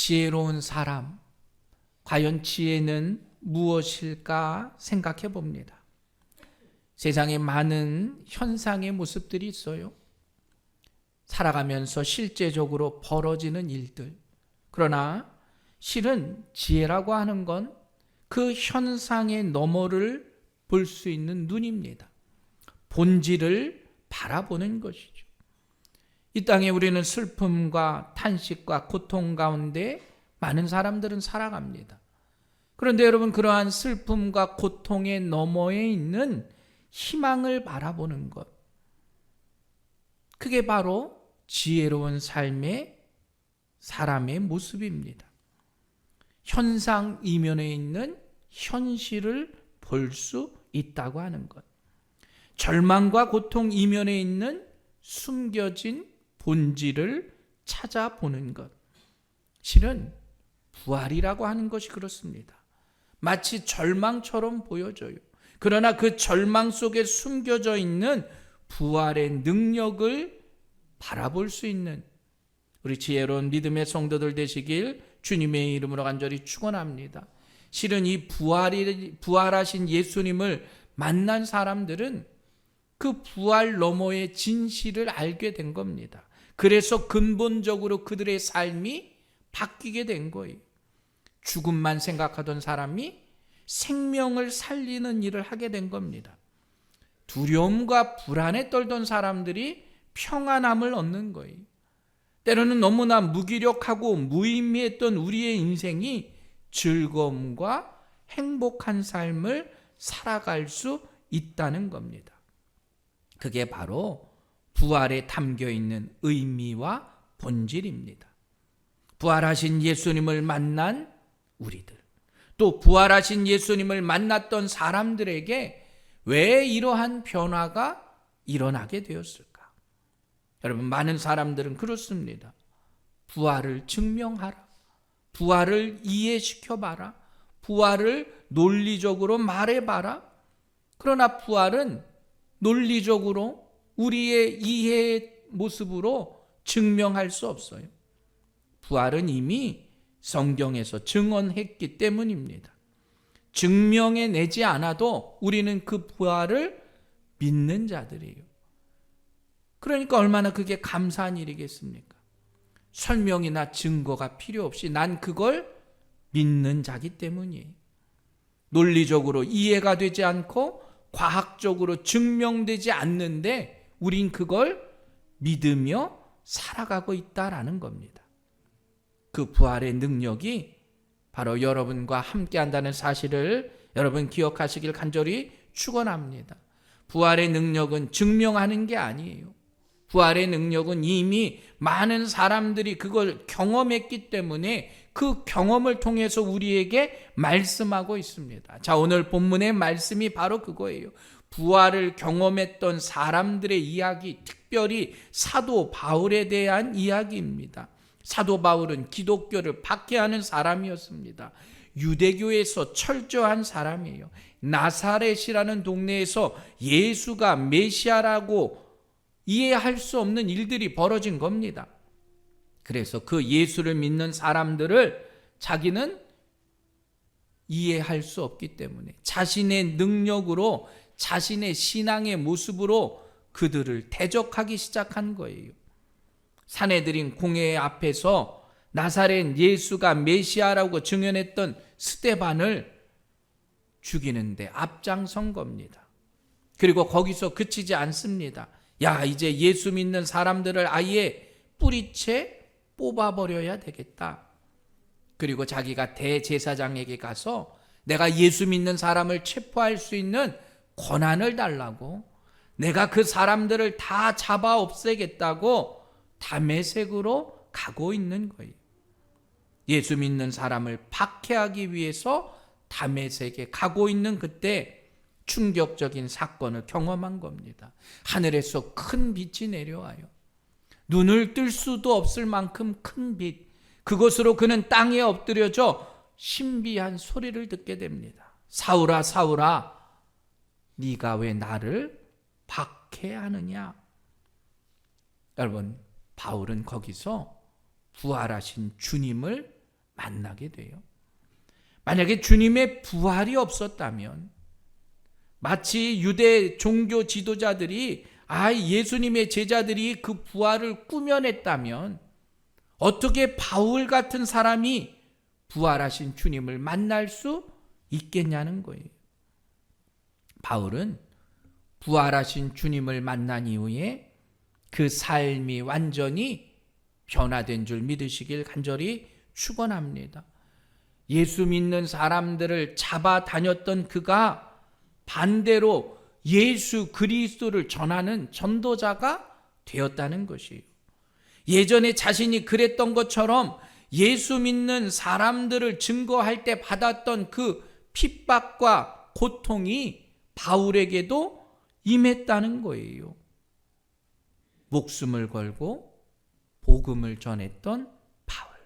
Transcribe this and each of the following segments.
지혜로운 사람, 과연 지혜는 무엇일까 생각해 봅니다. 세상에 많은 현상의 모습들이 있어요. 살아가면서 실제적으로 벌어지는 일들. 그러나 실은 지혜라고 하는 건 그 현상의 너머를 볼 수 있는 눈입니다. 본질을 바라보는 것이죠. 이 땅에 우리는 슬픔과 탄식과 고통 가운데 많은 사람들은 살아갑니다. 그런데 여러분, 그러한 슬픔과 고통의 너머에 있는 희망을 바라보는 것, 그게 바로 지혜로운 삶의 사람의 모습입니다. 현상 이면에 있는 현실을 볼 수 있다고 하는 것, 절망과 고통 이면에 있는 숨겨진 본질을 찾아보는 것, 실은 부활이라고 하는 것이 그렇습니다. 마치 절망처럼 보여져요. 그러나 그 절망 속에 숨겨져 있는 부활의 능력을 바라볼 수 있는 우리 지혜로운 믿음의 성도들 되시길 주님의 이름으로 간절히 축원합니다. 실은 이 부활하신 예수님을 만난 사람들은 그 부활 너머의 진실을 알게 된 겁니다. 그래서 근본적으로 그들의 삶이 바뀌게 된 거예요. 죽음만 생각하던 사람이 생명을 살리는 일을 하게 된 겁니다. 두려움과 불안에 떨던 사람들이 평안함을 얻는 거예요. 때로는 너무나 무기력하고 무의미했던 우리의 인생이 즐거움과 행복한 삶을 살아갈 수 있다는 겁니다. 그게 바로 부활에 담겨 있는 의미와 본질입니다. 부활하신 예수님을 만난 우리들, 또 부활하신 예수님을 만났던 사람들에게 왜 이러한 변화가 일어나게 되었을까? 여러분, 많은 사람들은 그렇습니다. 부활을 증명하라, 부활을 이해시켜봐라, 부활을 논리적으로 말해봐라. 그러나 부활은 논리적으로 우리의 이해의 모습으로 증명할 수 없어요. 부활은 이미 성경에서 증언했기 때문입니다. 증명해내지 않아도 우리는 그 부활을 믿는 자들이에요. 그러니까 얼마나 그게 감사한 일이겠습니까? 설명이나 증거가 필요 없이 난 그걸 믿는 자기 때문이에요. 논리적으로 이해가 되지 않고 과학적으로 증명되지 않는데 우린 그걸 믿으며 살아가고 있다라는 겁니다. 그 부활의 능력이 바로 여러분과 함께 한다는 사실을 여러분 기억하시길 간절히 축원합니다. 부활의 능력은 증명하는 게 아니에요. 부활의 능력은 이미 많은 사람들이 그걸 경험했기 때문에 그 경험을 통해서 우리에게 말씀하고 있습니다. 자, 오늘 본문의 말씀이 바로 그거예요. 부활을 경험했던 사람들의 이야기, 특별히 사도 바울에 대한 이야기입니다. 사도 바울은 기독교를 박해하는 사람이었습니다. 유대교에서 철저한 사람이에요. 나사렛이라는 동네에서 예수가 메시아라고 이해할 수 없는 일들이 벌어진 겁니다. 그래서 그 예수를 믿는 사람들을 자기는 이해할 수 없기 때문에 자신의 능력으로, 자신의 신앙의 모습으로 그들을 대적하기 시작한 거예요. 산헤드린 공회 앞에서 나사렛 예수가 메시아라고 증언했던 스데반을 죽이는데 앞장선 겁니다. 그리고 거기서 그치지 않습니다. 야, 이제 예수 믿는 사람들을 아예 뿌리채 뽑아버려야 되겠다. 그리고 자기가 대제사장에게 가서 내가 예수 믿는 사람을 체포할 수 있는 권한을 달라고, 내가 그 사람들을 다 잡아 없애겠다고 다메섹으로 가고 있는 거예요. 예수 믿는 사람을 박해하기 위해서 다메섹에 가고 있는 그때 충격적인 사건을 경험한 겁니다. 하늘에서 큰 빛이 내려와요. 눈을 뜰 수도 없을 만큼 큰 빛. 그것으로 그는 땅에 엎드려져 신비한 소리를 듣게 됩니다. 사울아, 사울아, 네가 왜 나를 박해하느냐? 여러분, 바울은 거기서 부활하신 주님을 만나게 돼요. 만약에 주님의 부활이 없었다면, 마치 유대 종교 지도자들이 예수님의 제자들이 그 부활을 꾸며냈다면 어떻게 바울 같은 사람이 부활하신 주님을 만날 수 있겠냐는 거예요. 바울은 부활하신 주님을 만난 이후에 그 삶이 완전히 변화된 줄 믿으시길 간절히 축원합니다. 예수 믿는 사람들을 잡아다녔던 그가 반대로 예수 그리스도를 전하는 전도자가 되었다는 것이에요. 예전에 자신이 그랬던 것처럼 예수 믿는 사람들을 증거할 때 받았던 그 핍박과 고통이 바울에게도 임했다는 거예요. 목숨을 걸고 복음을 전했던 바울.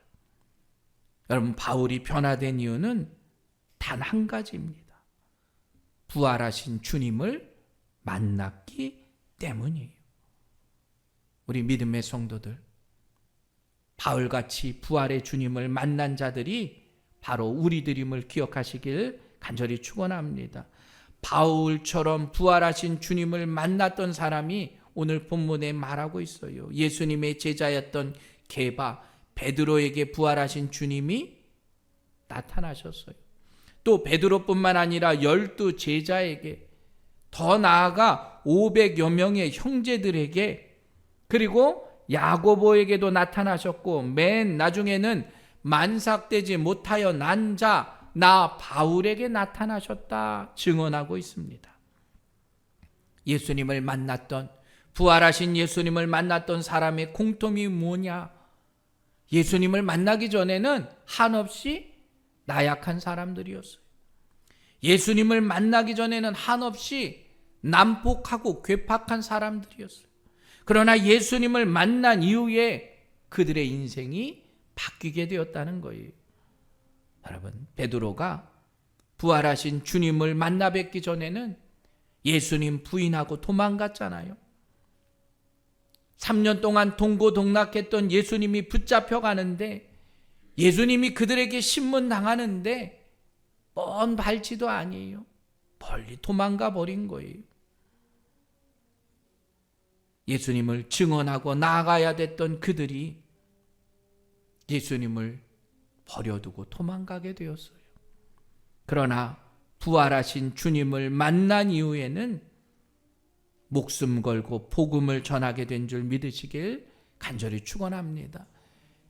여러분, 바울이 변화된 이유는 단 한 가지입니다. 부활하신 주님을 만났기 때문이에요. 우리 믿음의 성도들, 바울같이 부활의 주님을 만난 자들이 바로 우리들임을 기억하시길 간절히 축원합니다. 바울처럼 부활하신 주님을 만났던 사람이 오늘 본문에 말하고 있어요. 예수님의 제자였던 게바, 베드로에게 부활하신 주님이 나타나셨어요. 또 베드로뿐만 아니라 12 제자에게, 더 나아가 500여 명의 형제들에게, 그리고 야고보에게도 나타나셨고, 맨 나중에는 만삭되지 못하여 난 자 나 바울에게 나타나셨다 증언하고 있습니다. 예수님을 만났던, 부활하신 예수님을 만났던 사람의 공통이 뭐냐? 예수님을 만나기 전에는 한없이 나약한 사람들이었어요. 예수님을 만나기 전에는 한없이 난폭하고 괴팍한 사람들이었어요. 그러나 예수님을 만난 이후에 그들의 인생이 바뀌게 되었다는 거예요. 여러분, 베드로가 부활하신 주님을 만나 뵙기 전에는 예수님 부인하고 도망갔잖아요. 3년 동안 동고동락했던 예수님이 붙잡혀 가는데, 예수님이 그들에게 신문당하는데 먼 발치도 아니에요. 멀리 도망가 버린 거예요. 예수님을 증언하고 나아가야 됐던 그들이 예수님을 버려두고 도망가게 되었어요. 그러나 부활하신 주님을 만난 이후에는 목숨 걸고 복음을 전하게 된 줄 믿으시길 간절히 축원합니다.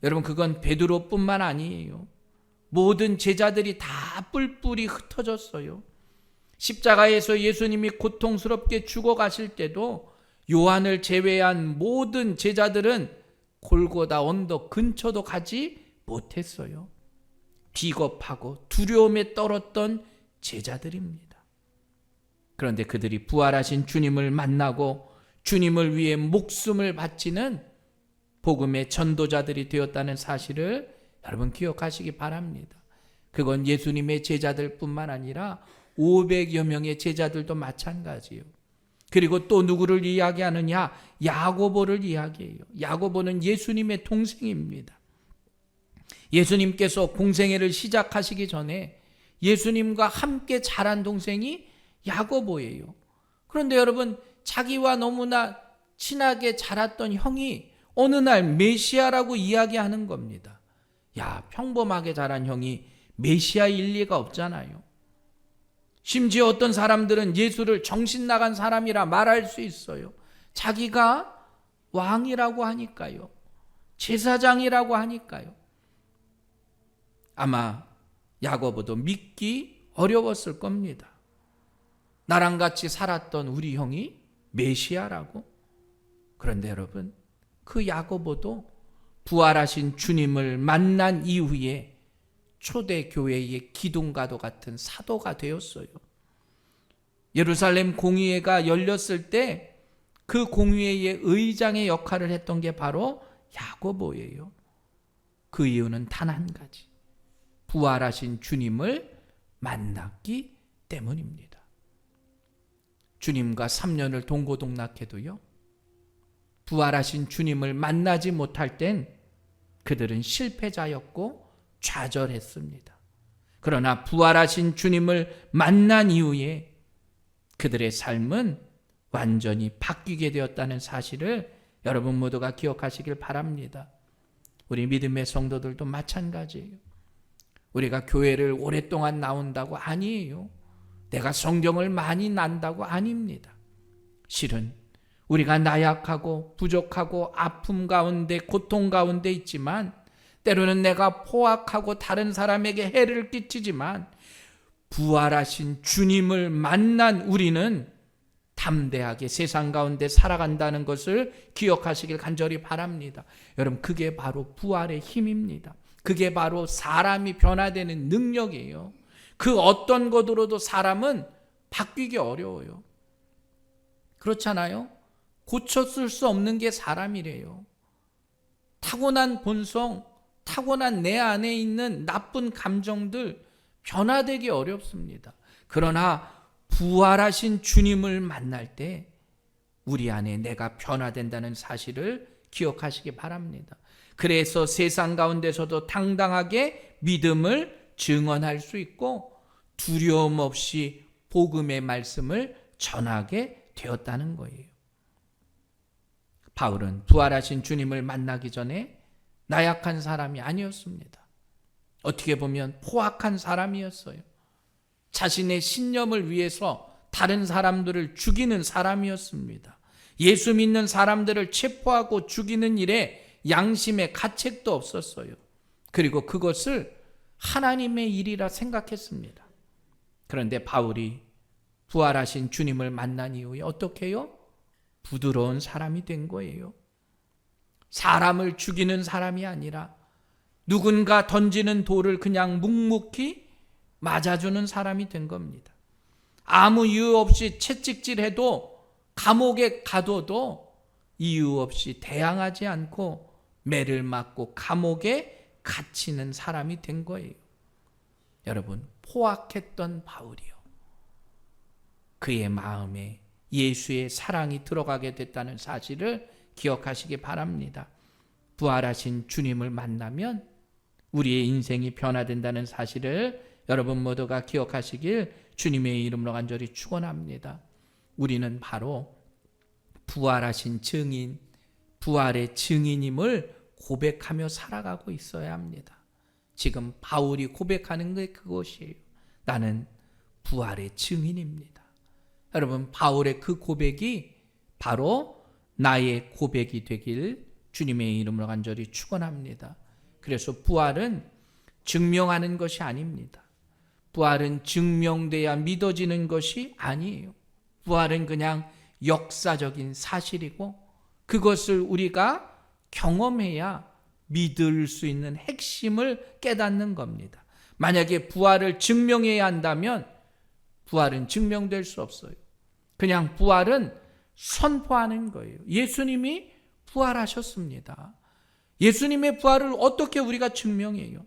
여러분, 그건 베드로뿐만 아니에요. 모든 제자들이 다 뿔뿔이 흩어졌어요. 십자가에서 예수님이 고통스럽게 죽어가실 때도 요한을 제외한 모든 제자들은 골고다 언덕 근처도 가지 못했어요. 비겁하고 두려움에 떨었던 제자들입니다. 그런데 그들이 부활하신 주님을 만나고 주님을 위해 목숨을 바치는 복음의 전도자들이 되었다는 사실을 여러분 기억하시기 바랍니다. 그건 예수님의 제자들뿐만 아니라 500여 명의 제자들도 마찬가지예요. 그리고 또 누구를 이야기하느냐? 야고보를 이야기해요. 야고보는 예수님의 동생입니다. 예수님께서 공생애를 시작하시기 전에 예수님과 함께 자란 동생이 야고보예요. 그런데 여러분, 자기와 너무나 친하게 자랐던 형이 어느 날 메시아라고 이야기하는 겁니다. 야, 평범하게 자란 형이 메시아일 리가 없잖아요. 심지어 어떤 사람들은 예수를 정신 나간 사람이라 말할 수 있어요. 자기가 왕이라고 하니까요. 제사장이라고 하니까요. 아마 야고보도 믿기 어려웠을 겁니다. 나랑 같이 살았던 우리 형이 메시아라고? 그런데 여러분, 그 야고보도 부활하신 주님을 만난 이후에 초대교회의 기둥과도 같은 사도가 되었어요. 예루살렘 공의회가 열렸을 때 그 공의회의 의장의 역할을 했던 게 바로 야고보예요. 그 이유는 단 한 가지. 부활하신 주님을 만났기 때문입니다. 주님과 3년을 동고동락해도요, 부활하신 주님을 만나지 못할 땐 그들은 실패자였고 좌절했습니다. 그러나 부활하신 주님을 만난 이후에 그들의 삶은 완전히 바뀌게 되었다는 사실을 여러분 모두가 기억하시길 바랍니다. 우리 믿음의 성도들도 마찬가지예요. 우리가 교회를 오랫동안 나온다고 아니에요. 내가 성경을 많이 난다고 아닙니다. 실은 우리가 나약하고 부족하고 아픔 가운데 고통 가운데 있지만 때로는 내가 포악하고 다른 사람에게 해를 끼치지만 부활하신 주님을 만난 우리는 담대하게 세상 가운데 살아간다는 것을 기억하시길 간절히 바랍니다. 여러분, 그게 바로 부활의 힘입니다. 그게 바로 사람이 변화되는 능력이에요. 그 어떤 것으로도 사람은 바뀌기 어려워요. 그렇잖아요? 고쳤을 수 없는 게 사람이래요. 타고난 본성, 타고난 내 안에 있는 나쁜 감정들 변화되기 어렵습니다. 그러나 부활하신 주님을 만날 때 우리 안에 내가 변화된다는 사실을 기억하시기 바랍니다. 그래서 세상 가운데서도 당당하게 믿음을 증언할 수 있고 두려움 없이 복음의 말씀을 전하게 되었다는 거예요. 바울은 부활하신 주님을 만나기 전에 나약한 사람이 아니었습니다. 어떻게 보면 포악한 사람이었어요. 자신의 신념을 위해서 다른 사람들을 죽이는 사람이었습니다. 예수 믿는 사람들을 체포하고 죽이는 일에 양심의 가책도 없었어요. 그리고 그것을 하나님의 일이라 생각했습니다. 그런데 바울이 부활하신 주님을 만난 이후에 어떻게 해요? 부드러운 사람이 된 거예요. 사람을 죽이는 사람이 아니라 누군가 던지는 돌을 그냥 묵묵히 맞아주는 사람이 된 겁니다. 아무 이유 없이 채찍질해도 감옥에 가둬도 이유 없이 대항하지 않고 매를 맞고 감옥에 갇히는 사람이 된 거예요. 여러분, 포악했던 바울이요. 그의 마음에 예수의 사랑이 들어가게 됐다는 사실을 기억하시기 바랍니다. 부활하신 주님을 만나면 우리의 인생이 변화된다는 사실을 여러분 모두가 기억하시길 주님의 이름으로 간절히 축원합니다. 우리는 바로 부활하신 증인, 부활의 증인임을 고백하며 살아가고 있어야 합니다. 지금 바울이 고백하는 게 그것이에요. 나는 부활의 증인입니다. 여러분, 바울의 그 고백이 바로 나의 고백이 되길 주님의 이름으로 간절히 축원합니다. 그래서 부활은 증명하는 것이 아닙니다. 부활은 증명돼야 믿어지는 것이 아니에요. 부활은 그냥 역사적인 사실이고 그것을 우리가 경험해야 믿을 수 있는 핵심을 깨닫는 겁니다. 만약에 부활을 증명해야 한다면 부활은 증명될 수 없어요. 그냥 부활은 선포하는 거예요. 예수님이 부활하셨습니다. 예수님의 부활을 어떻게 우리가 증명해요?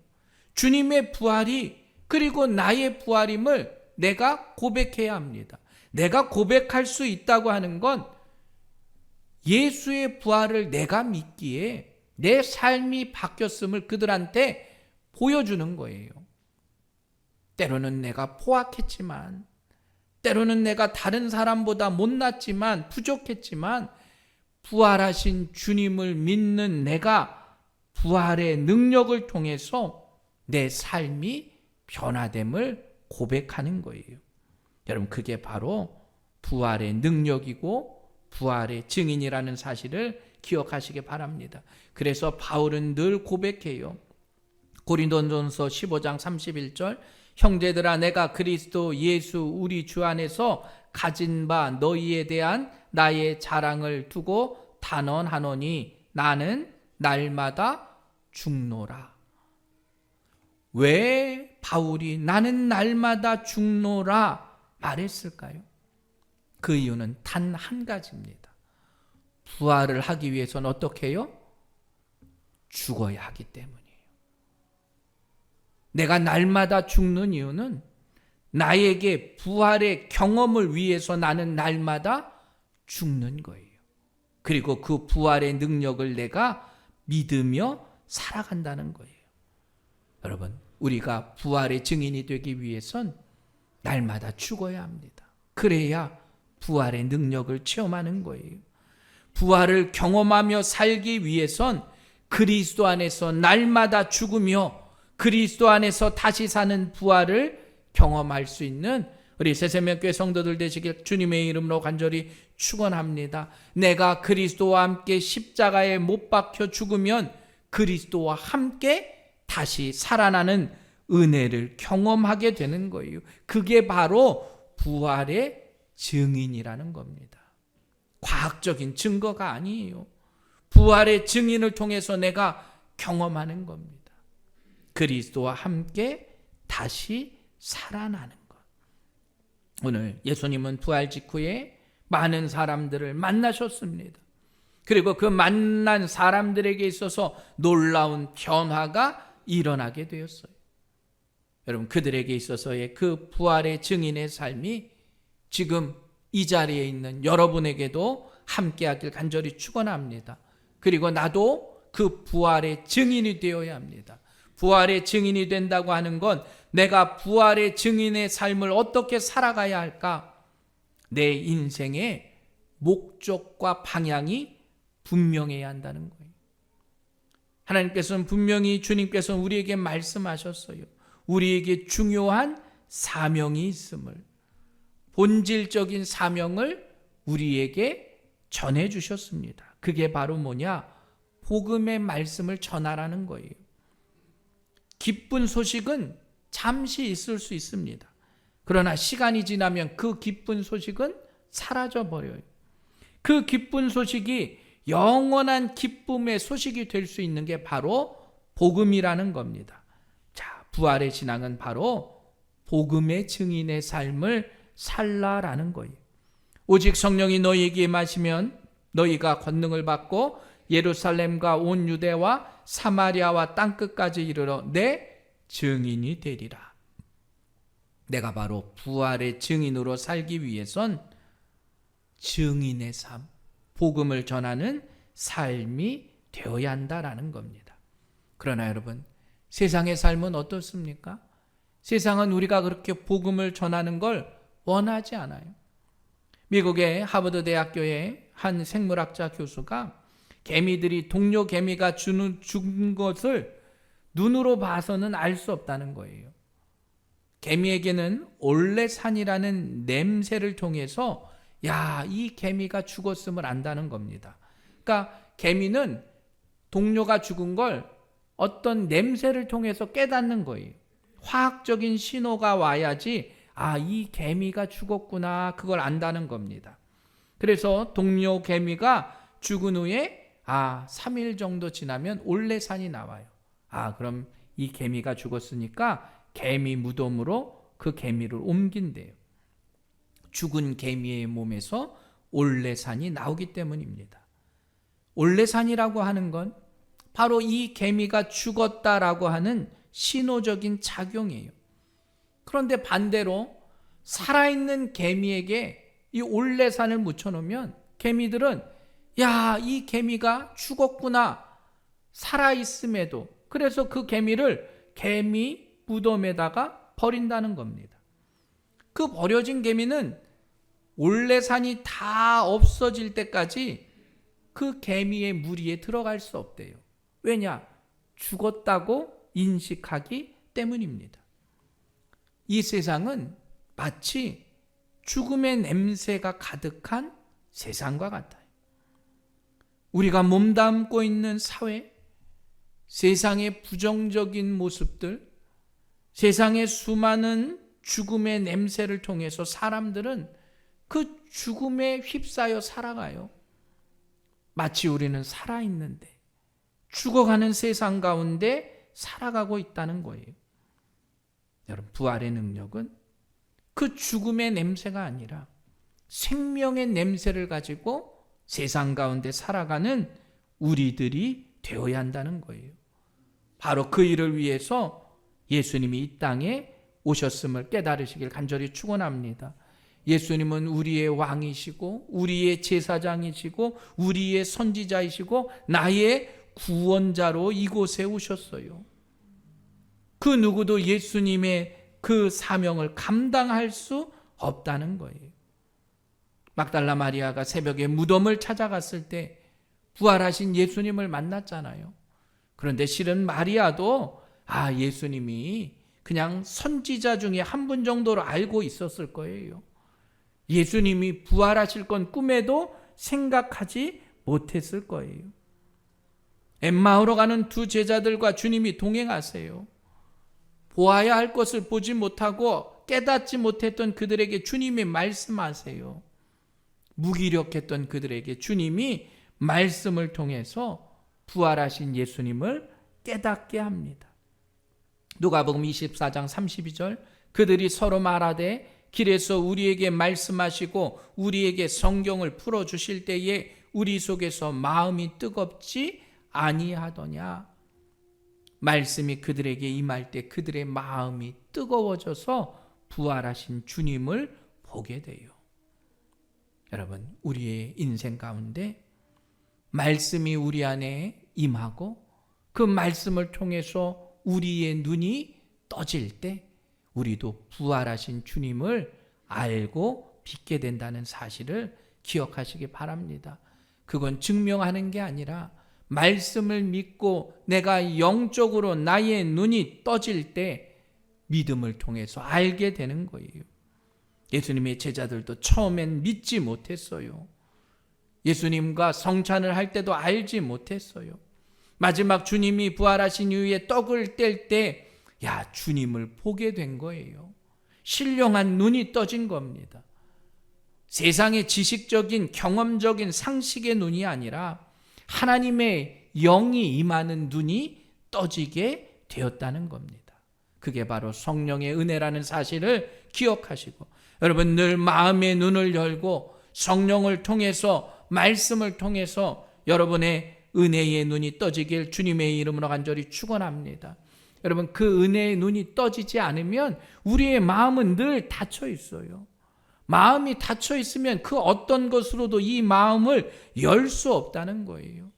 주님의 부활이 그리고 나의 부활임을 내가 고백해야 합니다. 내가 고백할 수 있다고 하는 건 예수의 부활을 내가 믿기에 내 삶이 바뀌었음을 그들한테 보여주는 거예요. 때로는 내가 포악했지만, 때로는 내가 다른 사람보다 못났지만, 부족했지만 부활하신 주님을 믿는 내가 부활의 능력을 통해서 내 삶이 변화됨을 고백하는 거예요. 여러분, 그게 바로 부활의 능력이고 부활의 증인이라는 사실을 기억하시기 바랍니다. 그래서 바울은 늘 고백해요. 고린도전서 15장 31절, 형제들아 내가 그리스도 예수 우리 주 안에서 가진 바 너희에 대한 나의 자랑을 두고 단언하노니 나는 날마다 죽노라. 왜 바울이 나는 날마다 죽노라 말했을까요? 그 이유는 단 한 가지입니다. 부활을 하기 위해서는 어떻게 해요? 죽어야 하기 때문이에요. 내가 날마다 죽는 이유는 나에게 부활의 경험을 위해서 나는 날마다 죽는 거예요. 그리고 그 부활의 능력을 내가 믿으며 살아간다는 거예요. 여러분, 우리가 부활의 증인이 되기 위해선 날마다 죽어야 합니다. 그래야 부활의 능력을 체험하는 거예요. 부활을 경험하며 살기 위해선 그리스도 안에서 날마다 죽으며 그리스도 안에서 다시 사는 부활을 경험할 수 있는 우리 새세명교회 성도들 되시길 주님의 이름으로 간절히 축원합니다. 내가 그리스도와 함께 십자가에 못 박혀 죽으면 그리스도와 함께 다시 살아나는 은혜를 경험하게 되는 거예요. 그게 바로 부활의 증인이라는 겁니다. 과학적인 증거가 아니에요. 부활의 증인을 통해서 내가 경험하는 겁니다. 그리스도와 함께 다시 살아나는 것. 오늘 예수님은 부활 직후에 많은 사람들을 만나셨습니다. 그리고 그 만난 사람들에게 있어서 놀라운 변화가 일어나게 되었어요. 여러분, 그들에게 있어서의 그 부활의 증인의 삶이 지금 이 자리에 있는 여러분에게도 함께하길 간절히 축원합니다. 그리고 나도 그 부활의 증인이 되어야 합니다. 부활의 증인이 된다고 하는 건 내가 부활의 증인의 삶을 어떻게 살아가야 할까? 내 인생의 목적과 방향이 분명해야 한다는 거예요. 하나님께서는 분명히 주님께서는 우리에게 말씀하셨어요. 우리에게 중요한 사명이 있음을, 본질적인 사명을 우리에게 전해주셨습니다. 그게 바로 뭐냐? 복음의 말씀을 전하라는 거예요. 기쁜 소식은 잠시 있을 수 있습니다. 그러나 시간이 지나면 그 기쁜 소식은 사라져버려요. 그 기쁜 소식이 영원한 기쁨의 소식이 될 수 있는 게 바로 복음이라는 겁니다. 자, 부활의 신앙은 바로 복음의 증인의 삶을 살라라는 거예요. 오직 성령이 너희에게 임하시면 너희가 권능을 받고 예루살렘과 온 유대와 사마리아와 땅끝까지 이르러 내 증인이 되리라. 내가 바로 부활의 증인으로 살기 위해선 증인의 삶, 복음을 전하는 삶이 되어야 한다라는 겁니다. 그러나 여러분, 세상의 삶은 어떻습니까? 세상은 우리가 그렇게 복음을 전하는 걸 원하지 않아요. 미국의 하버드 대학교의 한 생물학자 교수가 개미들이 동료 개미가 죽은 것을 눈으로 봐서는 알 수 없다는 거예요. 개미에게는 올레산이라는 냄새를 통해서 이 개미가 죽었음을 안다는 겁니다. 그러니까 개미는 동료가 죽은 걸 어떤 냄새를 통해서 깨닫는 거예요. 화학적인 신호가 와야지 이 개미가 죽었구나, 그걸 안다는 겁니다. 그래서 동료 개미가 죽은 후에 3일 정도 지나면 올레산이 나와요. 그럼 이 개미가 죽었으니까 개미 무덤으로 그 개미를 옮긴대요. 죽은 개미의 몸에서 올레산이 나오기 때문입니다. 올레산이라고 하는 건 바로 이 개미가 죽었다라고 하는 신호적인 작용이에요. 그런데 반대로 살아있는 개미에게 이 올레산을 묻혀놓으면 개미들은 이 개미가 죽었구나, 살아있음에도. 그래서 그 개미를 개미 무덤에다가 버린다는 겁니다. 그 버려진 개미는 올레산이 다 없어질 때까지 그 개미의 무리에 들어갈 수 없대요. 왜냐? 죽었다고 인식하기 때문입니다. 이 세상은 마치 죽음의 냄새가 가득한 세상과 같아요. 우리가 몸담고 있는 사회, 세상의 부정적인 모습들, 세상의 수많은 죽음의 냄새를 통해서 사람들은 그 죽음에 휩싸여 살아가요. 마치 우리는 살아있는데 죽어가는 세상 가운데 살아가고 있다는 거예요. 여러분, 부활의 능력은 그 죽음의 냄새가 아니라 생명의 냄새를 가지고 세상 가운데 살아가는 우리들이 되어야 한다는 거예요. 바로 그 일을 위해서 예수님이 이 땅에 오셨음을 깨달으시길 간절히 축원합니다. 예수님은 우리의 왕이시고 우리의 제사장이시고 우리의 선지자이시고 나의 구원자로 이곳에 오셨어요. 그 누구도 예수님의 그 사명을 감당할 수 없다는 거예요. 막달라 마리아가 새벽에 무덤을 찾아갔을 때 부활하신 예수님을 만났잖아요. 그런데 실은 마리아도 예수님이 그냥 선지자 중에 한 분 정도로 알고 있었을 거예요. 예수님이 부활하실 건 꿈에도 생각하지 못했을 거예요. 엠마오로 가는 두 제자들과 주님이 동행하세요. 보아야 할 것을 보지 못하고 깨닫지 못했던 그들에게 주님이 말씀하세요. 무기력했던 그들에게 주님이 말씀을 통해서 부활하신 예수님을 깨닫게 합니다. 누가복음 24장 32절, 그들이 서로 말하되 길에서 우리에게 말씀하시고 우리에게 성경을 풀어주실 때에 우리 속에서 마음이 뜨겁지 아니하더냐. 말씀이 그들에게 임할 때 그들의 마음이 뜨거워져서 부활하신 주님을 보게 돼요. 여러분, 우리의 인생 가운데 말씀이 우리 안에 임하고 그 말씀을 통해서 우리의 눈이 떠질 때 우리도 부활하신 주님을 알고 믿게 된다는 사실을 기억하시기 바랍니다. 그건 증명하는 게 아니라 말씀을 믿고 내가 영적으로 나의 눈이 떠질 때 믿음을 통해서 알게 되는 거예요. 예수님의 제자들도 처음엔 믿지 못했어요. 예수님과 성찬을 할 때도 알지 못했어요. 마지막 주님이 부활하신 이후에 떡을 뗄 때 주님을 보게 된 거예요. 신령한 눈이 떠진 겁니다. 세상의 지식적인 경험적인 상식의 눈이 아니라 하나님의 영이 임하는 눈이 떠지게 되었다는 겁니다. 그게 바로 성령의 은혜라는 사실을 기억하시고, 여러분 늘 마음의 눈을 열고 성령을 통해서 말씀을 통해서 여러분의 은혜의 눈이 떠지길 주님의 이름으로 간절히 축원합니다. 여러분, 그 은혜의 눈이 떠지지 않으면 우리의 마음은 늘 닫혀 있어요. 마음이 닫혀 있으면 그 어떤 것으로도 이 마음을 열 수 없다는 거예요.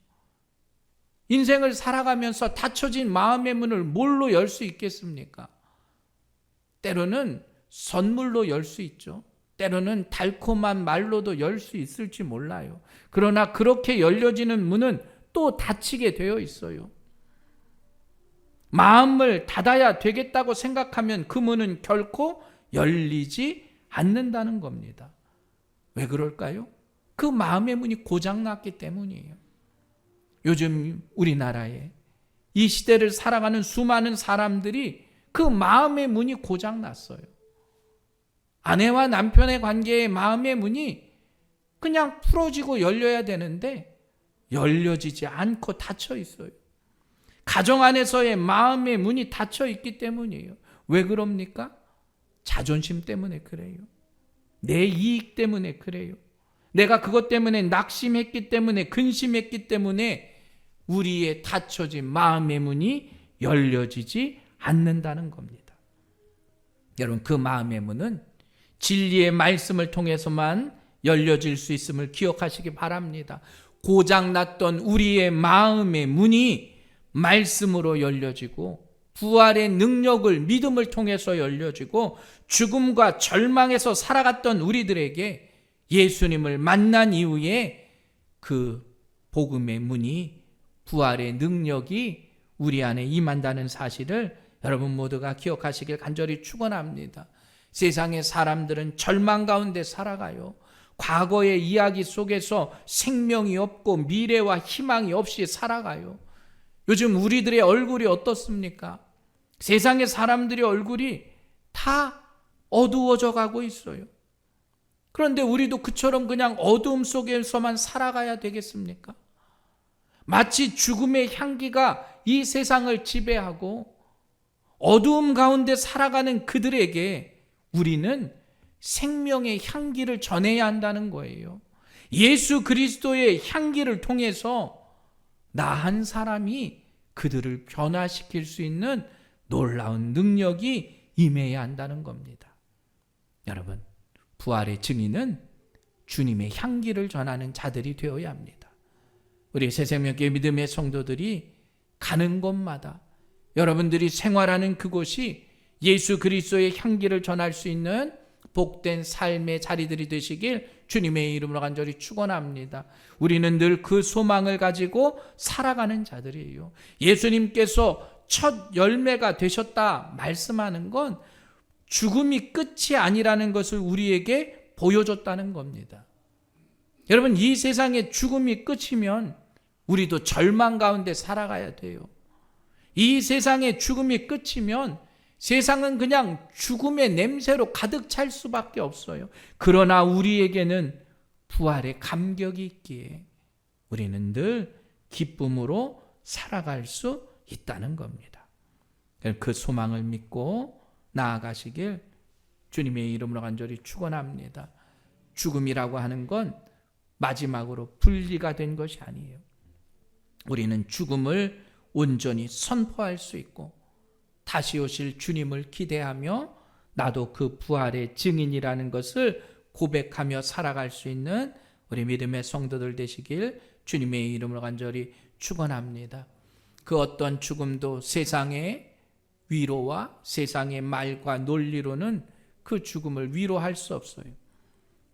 인생을 살아가면서 닫혀진 마음의 문을 뭘로 열 수 있겠습니까? 때로는 선물로 열 수 있죠. 때로는 달콤한 말로도 열 수 있을지 몰라요. 그러나 그렇게 열려지는 문은 또 닫히게 되어 있어요. 마음을 닫아야 되겠다고 생각하면 그 문은 결코 열리지 않는다는 겁니다. 왜 그럴까요? 그 마음의 문이 고장났기 때문이에요. 요즘 우리나라에 이 시대를 살아가는 수많은 사람들이 그 마음의 문이 고장났어요. 아내와 남편의 관계의 마음의 문이 그냥 풀어지고 열려야 되는데 열려지지 않고 닫혀 있어요. 가정 안에서의 마음의 문이 닫혀 있기 때문이에요. 왜 그럽니까? 자존심 때문에 그래요. 내 이익 때문에 그래요. 내가 그것 때문에 낙심했기 때문에, 근심했기 때문에 우리의 닫혀진 마음의 문이 열려지지 않는다는 겁니다. 여러분, 그 마음의 문은 진리의 말씀을 통해서만 열려질 수 있음을 기억하시기 바랍니다. 고장났던 우리의 마음의 문이 말씀으로 열려지고, 부활의 능력을 믿음을 통해서 열려지고, 죽음과 절망에서 살아갔던 우리들에게 예수님을 만난 이후에 그 복음의 문이, 부활의 능력이 우리 안에 임한다는 사실을 여러분 모두가 기억하시길 간절히 축원합니다. 세상의 사람들은 절망 가운데 살아가요. 과거의 이야기 속에서 생명이 없고 미래와 희망이 없이 살아가요. 요즘 우리들의 얼굴이 어떻습니까? 세상의 사람들의 얼굴이 다 어두워져 가고 있어요. 그런데 우리도 그처럼 그냥 어두움 속에서만 살아가야 되겠습니까? 마치 죽음의 향기가 이 세상을 지배하고 어두움 가운데 살아가는 그들에게 우리는 생명의 향기를 전해야 한다는 거예요. 예수 그리스도의 향기를 통해서 나 한 사람이 그들을 변화시킬 수 있는 놀라운 능력이 임해야 한다는 겁니다. 여러분, 부활의 증인은 주님의 향기를 전하는 자들이 되어야 합니다. 우리 새생명교회 믿음의 성도들이 가는 곳마다 여러분들이 생활하는 그곳이 예수 그리스도의 향기를 전할 수 있는 복된 삶의 자리들이 되시길 주님의 이름으로 간절히 축원합니다. 우리는 늘 그 소망을 가지고 살아가는 자들이에요. 예수님께서 첫 열매가 되셨다 말씀하는 건 죽음이 끝이 아니라는 것을 우리에게 보여줬다는 겁니다. 여러분, 이 세상에 죽음이 끝이면 우리도 절망 가운데 살아가야 돼요. 이 세상에 죽음이 끝이면 세상은 그냥 죽음의 냄새로 가득 찰 수밖에 없어요. 그러나 우리에게는 부활의 감격이 있기에 우리는 늘 기쁨으로 살아갈 수 있다는 겁니다. 그 소망을 믿고 나아가시길 주님의 이름으로 간절히 축원합니다. 죽음이라고 하는 건 마지막으로 분리가 된 것이 아니에요. 우리는 죽음을 온전히 선포할 수 있고 다시 오실 주님을 기대하며 나도 그 부활의 증인이라는 것을 고백하며 살아갈 수 있는 우리 믿음의 성도들 되시길 주님의 이름으로 간절히 축원합니다. 그 어떤 죽음도 세상의 위로와 세상의 말과 논리로는 그 죽음을 위로할 수 없어요.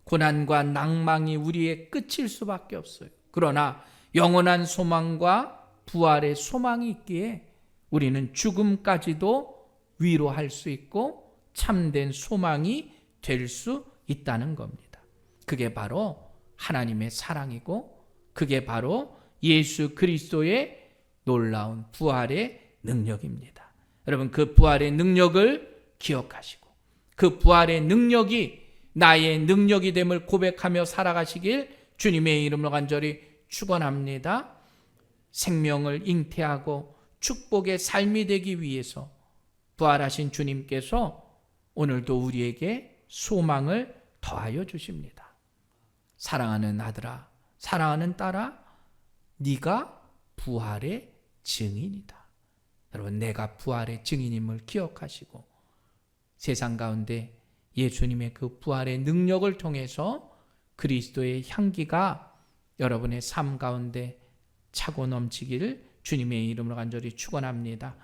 고난과 낭망이 우리의 끝일 수밖에 없어요. 그러나 영원한 소망과 부활의 소망이 있기에 우리는 죽음까지도 위로할 수 있고 참된 소망이 될 수 있다는 겁니다. 그게 바로 하나님의 사랑이고 그게 바로 예수 그리스도의 놀라운 부활의 능력입니다. 여러분, 그 부활의 능력을 기억하시고 그 부활의 능력이 나의 능력이 됨을 고백하며 살아가시길 주님의 이름으로 간절히 축원합니다. 생명을 잉태하고 축복의 삶이 되기 위해서 부활하신 주님께서 오늘도 우리에게 소망을 더하여 주십니다. 사랑하는 아들아, 사랑하는 딸아, 네가 부활의 증인이다. 여러분, 내가 부활의 증인임을 기억하시고 세상 가운데 예수님의 그 부활의 능력을 통해서 그리스도의 향기가 여러분의 삶 가운데 차고 넘치기를 주님의 이름으로 간절히 축원합니다.